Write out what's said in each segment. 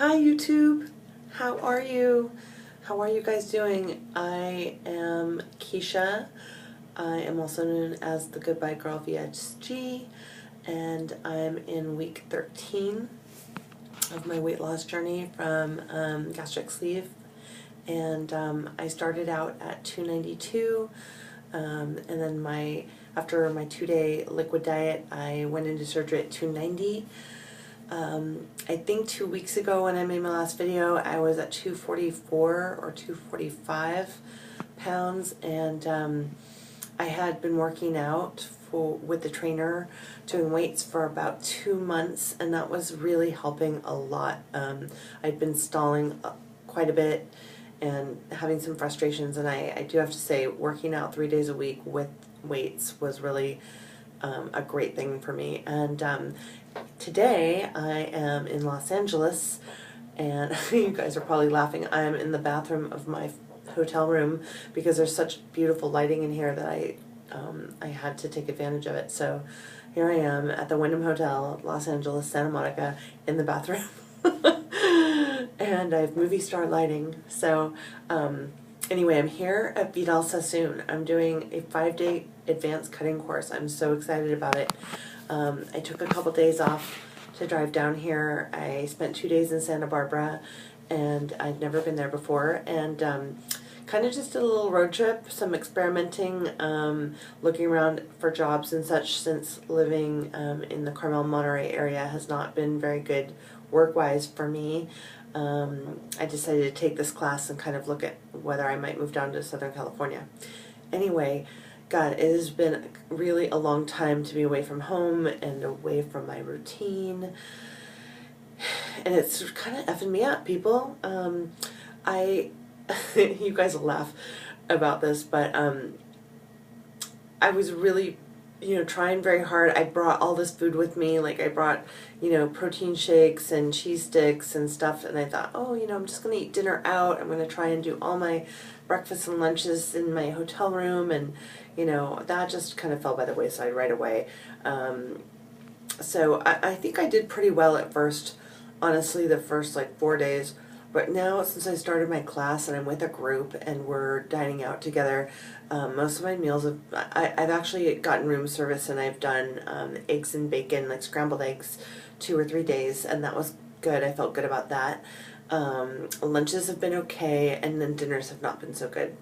Hi YouTube, how are you? How are you guys doing? I am Keisha. I am also known as the Goodbye Girl VSG, and I'm in week 13 of my weight loss journey from gastric sleeve. And I started out at 292, and then after my 2-day liquid diet, I went into surgery at 290. I think 2 weeks ago when I made my last video, I was at 244 or 245 pounds, and I had been working out with the trainer, doing weights for about 2 months, and that was really helping a lot. I'd been stalling quite a bit and having some frustrations, and I do have to say, working out 3 days a week with weights was really a great thing for me. And today I am in Los Angeles, and you guys are probably laughing. I am in the bathroom of my hotel room because there's such beautiful lighting in here that I had to take advantage of it. So here I am at the Wyndham Hotel, Los Angeles, Santa Monica, in the bathroom. And I have movie star lighting. So anyway, I'm here at Vidal Sassoon. I'm doing a 5-day advanced cutting course. I'm so excited about it. I took a couple days off to drive down here. I spent 2 days in Santa Barbara, and I'd never been there before, and kind of just did a little road trip, some experimenting, looking around for jobs and such, since living in the Carmel Monterey area has not been very good work-wise for me. I decided to take this class and kind of look at whether I might move down to Southern California. Anyway, God, it has been really a long time to be away from home and away from my routine, and it's kind of effing me up, people. You guys will laugh about this, but I was really, trying very hard. I brought all this food with me. Like, I brought, protein shakes and cheese sticks and stuff, and I thought, oh, I'm just going to eat dinner out. I'm going to try and do all my breakfasts and lunches in my hotel room, and, that just kind of fell by the wayside right away. So I think I did pretty well at first, honestly, the first, 4 days. But now, since I started my class and I'm with a group and we're dining out together, most of my meals I've actually gotten room service, and I've done eggs and bacon, like scrambled eggs, 2 or 3 days, and that was good. I felt good about that. Lunches have been okay, and then dinners have not been so good.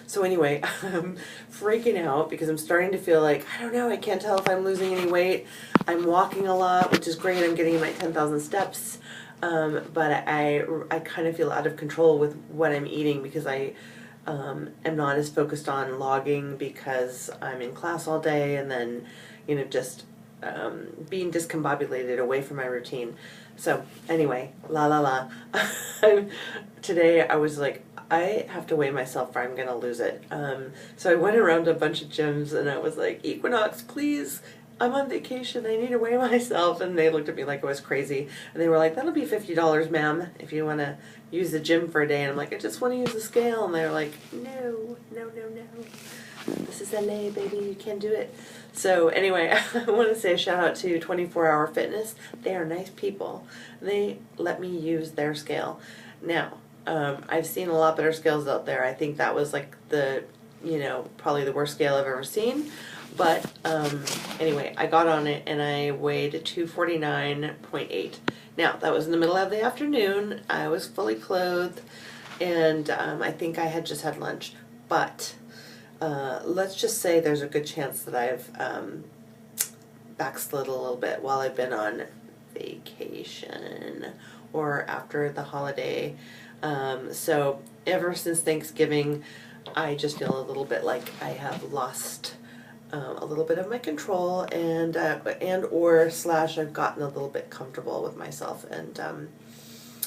So anyway, I'm freaking out because I'm starting to feel like, I don't know, I can't tell if I'm losing any weight. I'm walking a lot, which is great. I'm getting my 10,000 steps. But I kind of feel out of control with what I'm eating because I am not as focused on logging because I'm in class all day, and then, just being discombobulated away from my routine. So anyway, today I was like, I have to weigh myself or I'm going to lose it. So I went around a bunch of gyms, and I was like, Equinox, please, I'm on vacation, I need to weigh myself. And they looked at me like I was crazy, and they were like, that'll be $50, ma'am, if you want to use the gym for a day. And I'm like, I just want to use the scale. And they're like, no, this is LA, baby, you can't do it. So anyway, I want to say a shout out to 24 Hour Fitness. They are nice people. They let me use their scale. Now, I've seen a lot better scales out there. I think that was like the, probably the worst scale I've ever seen. But anyway, I got on it and I weighed 249.8. Now, that was in the middle of the afternoon. I was fully clothed, and I think I had just had lunch. But let's just say there's a good chance that I've backslid a little bit while I've been on vacation or after the holiday. So ever since Thanksgiving, I just feel a little bit like I have lost a little bit of my control, and or slash I've gotten a little bit comfortable with myself. And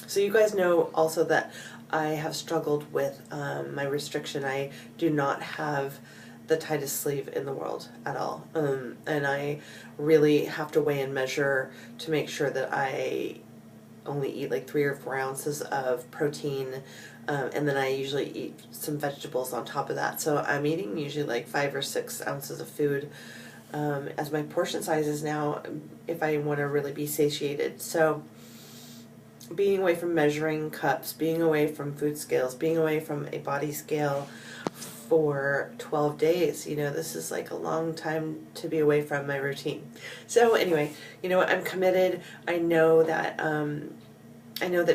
so you guys know also that I have struggled with my restriction. I do not have the tightest sleeve in the world at all, and I really have to weigh and measure to make sure that I only eat like 3 or 4 ounces of protein, and then I usually eat some vegetables on top of that. So I'm eating usually like 5 or 6 ounces of food as my portion size is now, if I want to really be satiated. So being away from measuring cups, being away from food scales, being away from a body scale for 12 days. You know, this is like a long time to be away from my routine. So anyway, you know what, I'm committed. I know that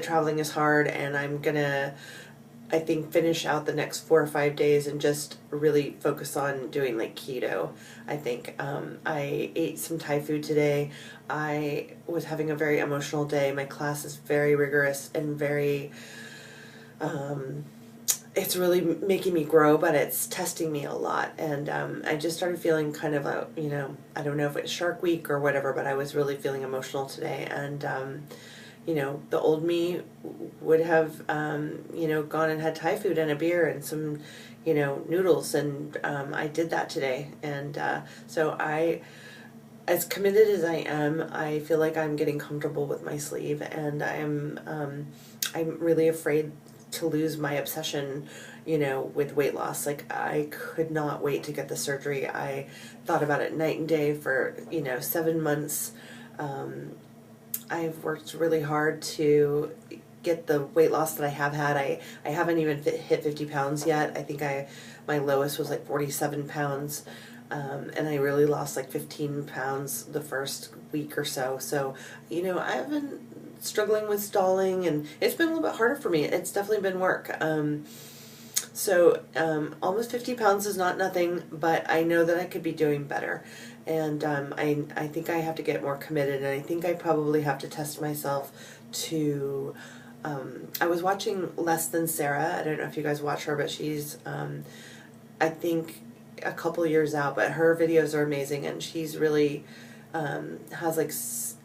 traveling is hard, and I'm gonna, I think, finish out the next 4 or 5 days and just really focus on doing like keto. I think I ate some Thai food today. I was having a very emotional day. My class is very rigorous and very, it's really making me grow, but it's testing me a lot. And I just started feeling kind of a, you know, I don't know if it's Shark Week or whatever, but I was really feeling emotional today. And you know, the old me would have, you know, gone and had Thai food and a beer and some, you know, noodles, and I did that today. And so as committed as I am, I feel like I'm getting comfortable with my sleeve, and I'm really afraid to lose my obsession, you know, with weight loss. Like, I could not wait to get the surgery. I thought about it night and day for, you know, 7 months. I've worked really hard to get the weight loss that I have had. I haven't even hit 50 pounds yet. I think my lowest was like 47 pounds. And I really lost like 15 pounds the first week or so. So, you know, I've been struggling with stalling, and it's been a little bit harder for me. It's definitely been work. Almost 50 pounds is not nothing, but I know that I could be doing better. And I think I have to get more committed, and I think I probably have to test myself to, I was watching Less Than Sarah. I don't know if you guys watch her, but she's, I think, a couple years out, but her videos are amazing, and she's really has like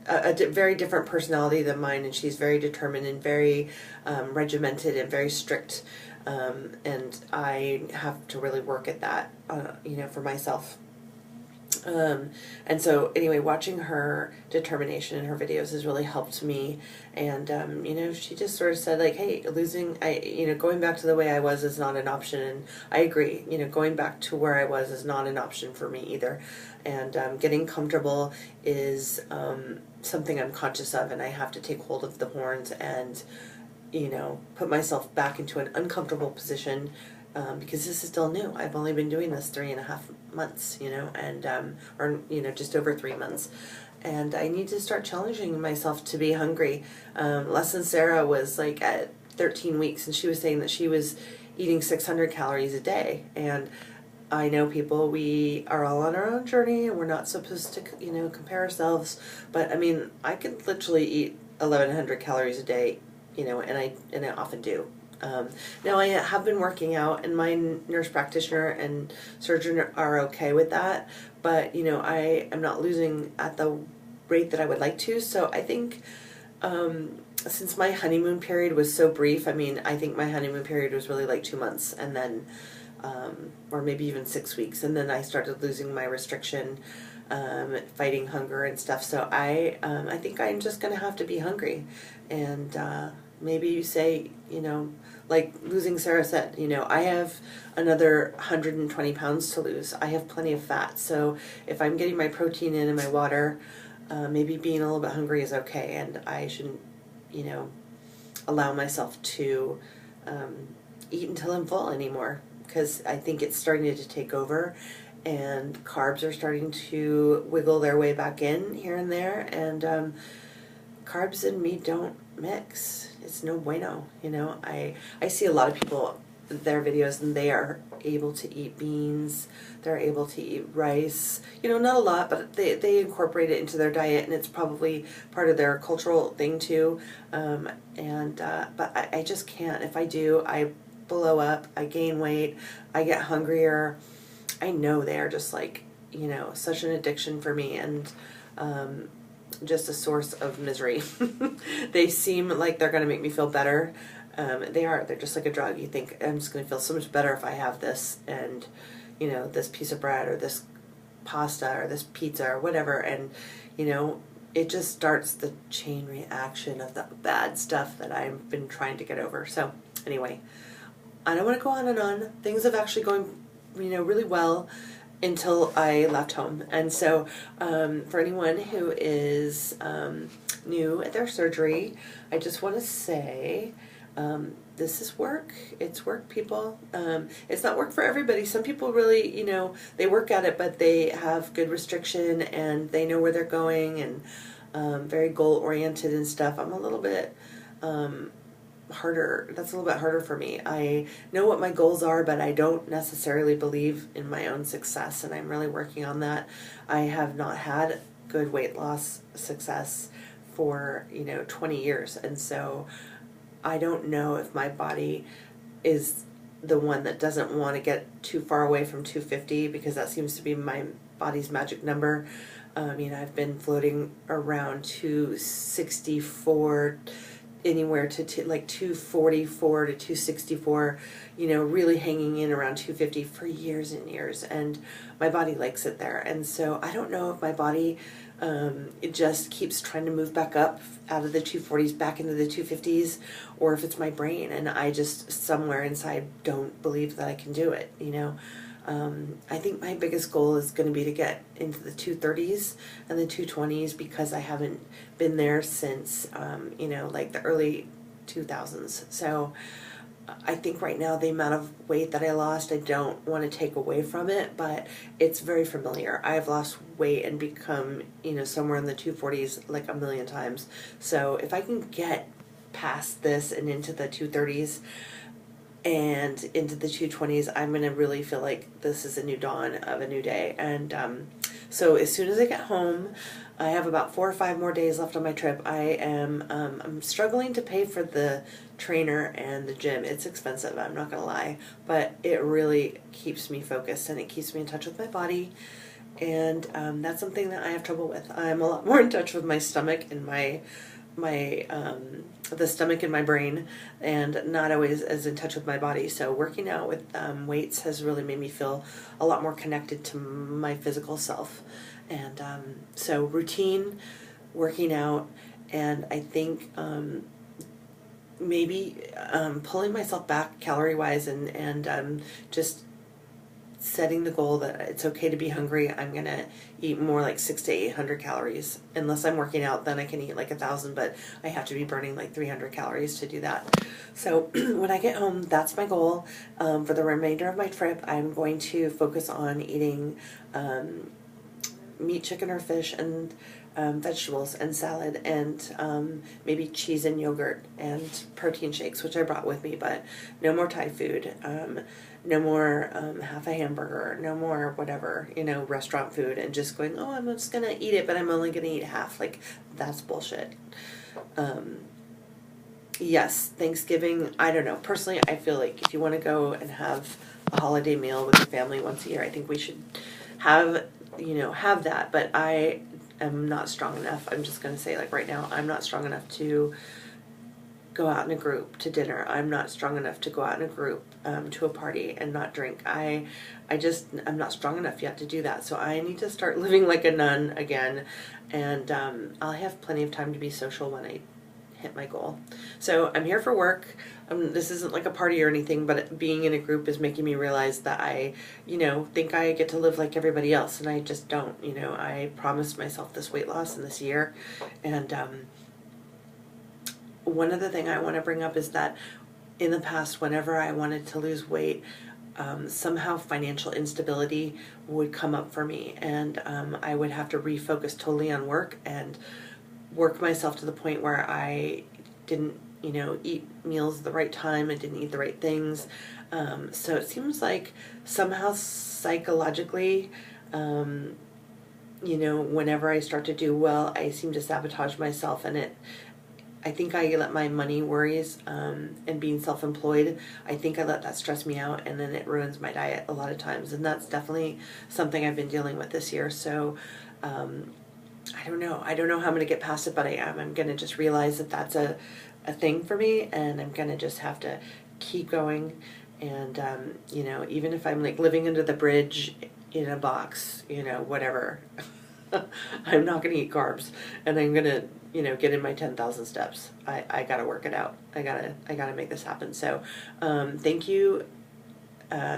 a very different personality than mine, and she's very determined and very regimented and very strict, and I have to really work at that, you know, for myself. And so anyway, watching her determination in her videos has really helped me. And, you know, she just sort of said like, hey, you know, going back to the way I was is not an option. And I agree, you know, going back to where I was is not an option for me either. And, getting comfortable is, something I'm conscious of, and I have to take hold of the horns and, you know, put myself back into an uncomfortable position, because this is still new. I've only been doing this 3.5 months, you know, and or, you know, just over 3 months, and I need to start challenging myself to be hungry. Less Than Sarah was like at 13 weeks, and she was saying that she was eating 600 calories a day. And I know people, we are all on our own journey, and we're not supposed to, you know, compare ourselves. But I mean, I could literally eat 1,100 calories a day, you know, and I often do. Now I have been working out, and my nurse practitioner and surgeon are okay with that, but you know, I am not losing at the rate that I would like to. So I think, since my honeymoon period was so brief, I mean, I think my honeymoon period was really like 2 months, and then, or maybe even 6 weeks, and then I started losing my restriction, fighting hunger and stuff. So I think I'm just gonna have to be hungry, and maybe you say, you know, like Losing Sarah said, you know, I have another 120 pounds to lose. I have plenty of fat. So if I'm getting my protein in and my water, maybe being a little bit hungry is okay. And I shouldn't, you know, allow myself to eat until I'm full anymore, because I think it's starting to take over, and carbs are starting to wiggle their way back in here and there. And carbs and meat don't mix. It's no bueno, you know. I see a lot of people, their videos, and they are able to eat beans, they're able to eat rice, you know, not a lot, but they incorporate it into their diet, and it's probably part of their cultural thing too. But I just can't. If I do, I blow up, I gain weight, I get hungrier. I know they are just like, you know, such an addiction for me, and just a source of misery. They seem like they're going to make me feel better. They're just like a drug. You think, I'm just going to feel so much better if I have this, and, you know, this piece of bread or this pasta or this pizza or whatever, and, you know, it just starts the chain reaction of the bad stuff that I've been trying to get over. So anyway, I don't want to go on and on. Things have actually going, you know, really well. until I left home. And so for anyone who is new at their surgery, I just want to say this is work. It's work, people. It's not work for everybody. Some people really, you know, they work at it, but they have good restriction and they know where they're going and very goal oriented and stuff. I'm a little bit harder. That's a little bit harder for me. I know what my goals are, but I don't necessarily believe in my own success, and I'm really working on that. I have not had good weight loss success for, you know, 20 years, and so I don't know if my body is the one that doesn't want to get too far away from 250, because that seems to be my body's magic number. You know, I've been floating around 264, anywhere to like 244 to 264, you know, really hanging in around 250 for years and years, and my body likes it there. And so I don't know if my body it just keeps trying to move back up out of the 240s back into the 250s, or if it's my brain and I just somewhere inside don't believe that I can do it, you know. I think my biggest goal is going to be to get into the 230s and the 220s, because I haven't been there since, you know, like the early 2000s. So I think right now the amount of weight that I lost, I don't want to take away from it, but it's very familiar. I've lost weight and become, you know, somewhere in the 240s like a million times. So if I can get past this and into the 230s, and into the 220s, I'm going to really feel like this is a new dawn of a new day. And so as soon as I get home, I have about 4 or 5 more days left on my trip. I'm struggling to pay for the trainer and the gym. It's expensive, I'm not going to lie, but it really keeps me focused and it keeps me in touch with my body. And that's something that I have trouble with. I'm a lot more in touch with my stomach and the stomach in my brain, and not always as in touch with my body. So working out with weights has really made me feel a lot more connected to my physical self. And so routine, working out, and I think maybe pulling myself back calorie wise, and just setting the goal that it's okay to be hungry. I'm going to eat more like 600 to 800 calories. Unless I'm working out, then I can eat like 1,000, but I have to be burning like 300 calories to do that. So when I get home, that's my goal. For the remainder of my trip, I'm going to focus on eating meat, chicken, or fish, and vegetables and salad, and maybe cheese and yogurt and protein shakes, which I brought with me, but no more Thai food. No more half a hamburger, no more whatever, you know, restaurant food, and just going, oh, I'm just going to eat it, but I'm only going to eat half. Like, that's bullshit. Yes, Thanksgiving, I don't know. Personally, I feel like if you want to go and have a holiday meal with your family once a year, I think we should have, you know, have that. But I am not strong enough. I'm just going to say, like, right now, I'm not strong enough to go out in a group to dinner. I'm not strong enough to go out in a group to a party and not drink. I'm not strong enough yet to do that. So I need to start living like a nun again, and I'll have plenty of time to be social when I hit my goal. So I'm here for work. This isn't like a party or anything, but being in a group is making me realize that I, you know, think I get to live like everybody else, and I just don't. You know, I promised myself this weight loss in this year, and one other thing I want to bring up is that in the past, whenever I wanted to lose weight, somehow financial instability would come up for me, and I would have to refocus totally on work and work myself to the point where I didn't, you know, eat meals at the right time. I didn't eat the right things. So it seems like somehow psychologically, you know, whenever I start to do well, I seem to sabotage myself, and I think I let my money worries and being self-employed, I think I let that stress me out, and then it ruins my diet a lot of times, and that's definitely something I've been dealing with this year. So I don't know how I'm going to get past it, but I am. I'm going to just realize that that's a thing for me, and I'm going to just have to keep going. And you know, even if I'm like living under the bridge in a box, you know, whatever, I'm not going to eat carbs, and I'm going to, you know, get in my 10,000 steps. I got to work it out. I got to make this happen. So thank you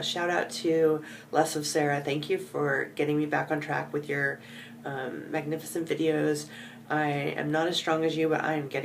shout out to Less of Sarah. Thank you for getting me back on track with your magnificent videos. I am not as strong as you, but I am getting